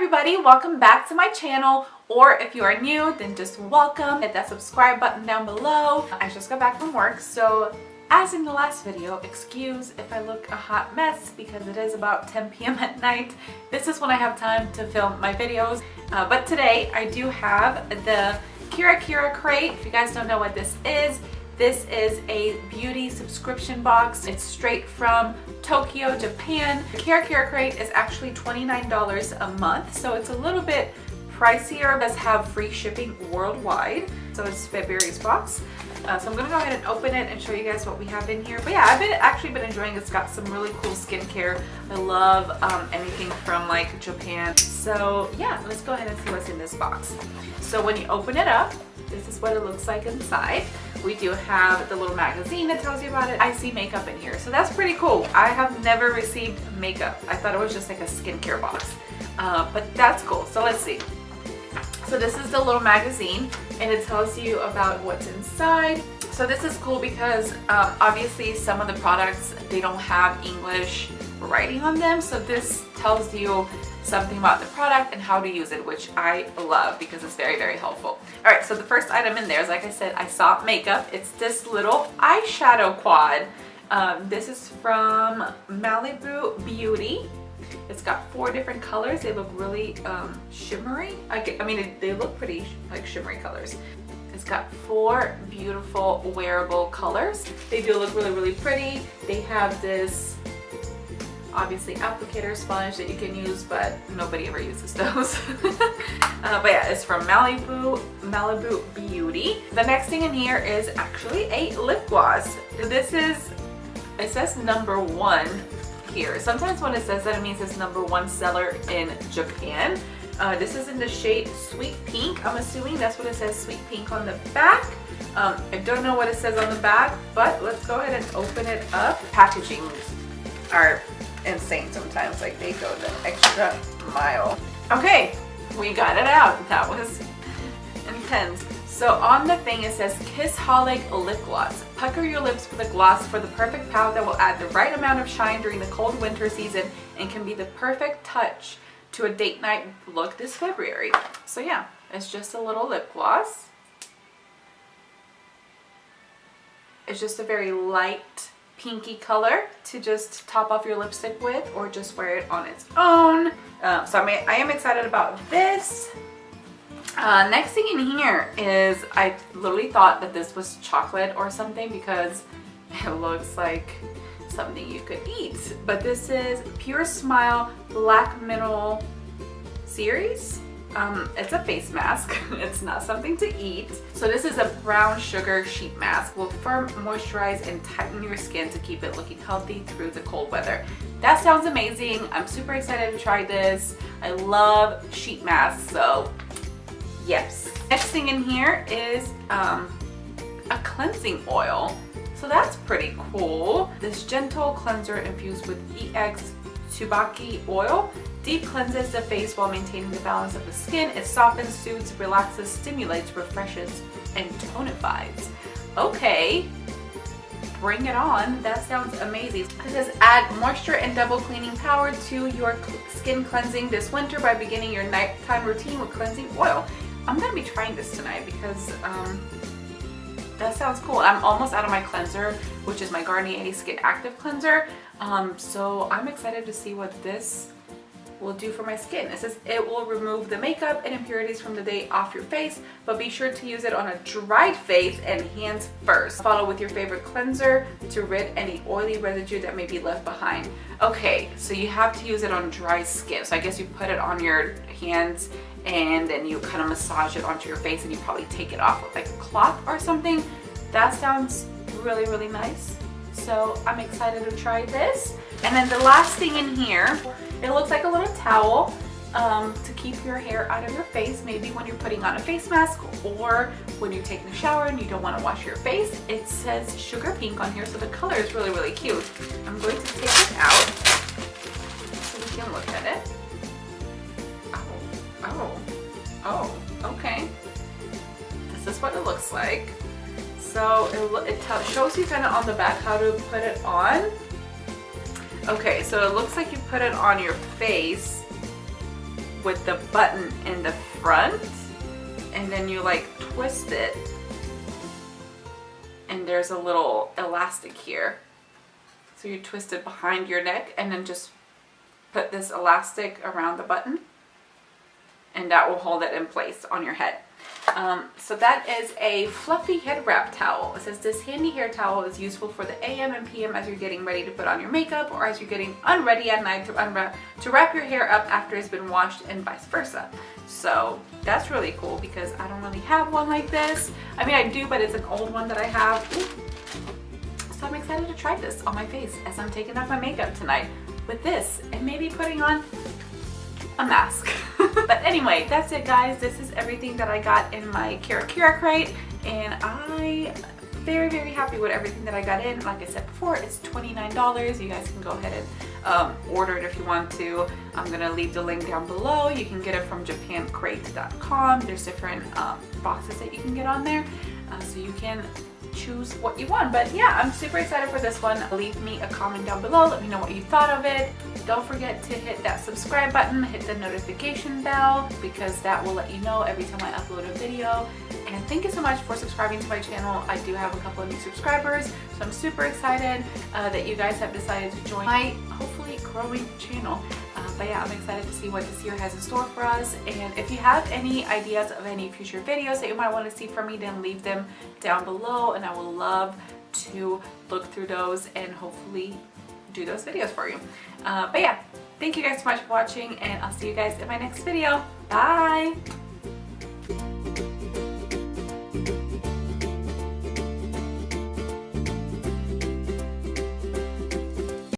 everybody, welcome back to my channel, or if you are new, then just welcome. Hit that subscribe button down below. I just got back from work, so as in the last video, excuse if I look a hot mess because it is about 10 p.m. at night. This is when I have time to film my videos, but today I do have the Kira Kira crate. If you guys don't know what this is a beauty subscription box. It's straight from Tokyo, Japan. The Kira Kira crate is actually $29 a month, so it's a little bit pricier. It does have free shipping worldwide, so it's February's box. So I'm gonna go ahead and open it and show you guys what we have in here. But yeah, I've actually been enjoying it. It's got some really cool skincare. I love anything from like Japan. So yeah, let's go ahead and see what's in this box. So when you open it up, this is what it looks like inside. We do have the little magazine that tells you about it. I see makeup in here, so that's pretty cool. I have never received makeup. I thought it was just like a skincare box, but that's cool. So let's see. So this is the little magazine, and it tells you about what's inside. So this is cool because obviously some of the products, they don't have English writing on them, so this tells you something about the product and how to use it, which I love because it's very, very helpful. All right, so the first item in there is, like I said, I saw makeup. It's this little eyeshadow quad. This is from Malibu Beauty. It's got 4 different colors. They look really shimmery. I mean, they look pretty like shimmery colors. It's got 4 beautiful wearable colors. They do look really, really pretty. They have this obviously applicator sponge that you can use, but nobody ever uses those. But yeah, it's from Malibu Beauty. The next thing in here is actually a lip gloss. This is, it says #1 here. Sometimes when it says that, it means it's #1 seller in Japan. This is in the shade Sweet Pink. I'm assuming that's what it says, Sweet Pink, on the back. I don't know what it says on the back, but let's go ahead and open it up. Packaging are insane sometimes, like they go the extra mile. Okay, we got it out. That was intense. So on the thing it says Kissholic Lip Gloss. Pucker your lips with a gloss for the perfect pout that will add the right amount of shine during the cold winter season and can be the perfect touch to a date night look this February. So yeah, it's just a little lip gloss. It's just a very light pinky color to just top off your lipstick with, or just wear it on its own. So I am excited about this. Next thing in here is, I literally thought that this was chocolate or something because it looks like something you could eat. But this is Pure Smile Black Mineral Series. It's a face mask. It's not something to eat. So this is a brown sugar sheet mask. Will firm, moisturize, and tighten your skin to keep it looking healthy through the cold weather. That sounds amazing. I'm super excited to try this. I love sheet masks, so yes. Next thing in here is a cleansing oil. So that's pretty cool. This gentle cleanser infused with EX Tsubaki oil deep cleanses the face while maintaining the balance of the skin. It softens, soothes, relaxes, stimulates, refreshes, and tonifies. Okay, bring it on. That sounds amazing. It says add moisture and double cleaning power to your skin cleansing this winter by beginning your nighttime routine with cleansing oil. I'm gonna be trying this tonight because that sounds cool. I'm almost out of my cleanser, which is my Garnier Skin Active Cleanser. So I'm excited to see what this will do for my skin. It says it will remove the makeup and impurities from the day off your face, but be sure to use it on a dried face and hands first. Follow with your favorite cleanser to rid any oily residue that may be left behind. Okay, so you have to use it on dry skin. So I guess you put it on your hands and then you kind of massage it onto your face, and you probably take it off with like a cloth or something. That sounds really, really nice. So I'm excited to try this. And then the last thing in here, it looks like a little towel to keep your hair out of your face, maybe when you're putting on a face mask or when you're taking a shower and you don't want to wash your face. It says Sugar Pink on here, so the color is really, really cute. I'm going to take it out so we can look at it. Oh, okay. This is what it looks like. So it shows you kind of on the back how to put it on. Okay, so it looks like you put it on your face with the button in the front, and then you like twist it, and there's a little elastic here. So you twist it behind your neck and then just put this elastic around the button, and that will hold it in place on your head. So that is a fluffy head wrap towel. It says this handy hair towel is useful for the AM and PM as you're getting ready to put on your makeup, or as you're getting unready at night to wrap your hair up after it's been washed, and vice versa. So that's really cool because I don't really have one like this. I mean, I do, but it's an old one that I have. So I'm excited to try this on my face as I'm taking off my makeup tonight with this, and maybe putting on a mask. But anyway, that's it guys. This is everything that I got in my Kira crate, and I'm very, very happy with everything that I got in. Like I said before, it's $29. You guys can go ahead and order it if you want to. I'm gonna leave the link down below. You can get it from japancrate.com. There's different boxes that you can get on there, so you can choose what you want. But yeah, I'm super excited for this one. Leave me a comment down below. Let me know what you thought of it. Don't forget to hit that subscribe button, hit the notification bell, because that will let you know every time I upload a video. And thank you so much for subscribing to my channel. I do have a couple of new subscribers, so I'm super excited that you guys have decided to join my hopefully growing channel. But yeah, I'm excited to see what this year has in store for us. And if you have any ideas of any future videos that you might want to see from me, then leave them down below, and I will love to look through those and hopefully do those videos for you. But yeah, thank you guys so much for watching, and I'll see you guys in my next video. Bye!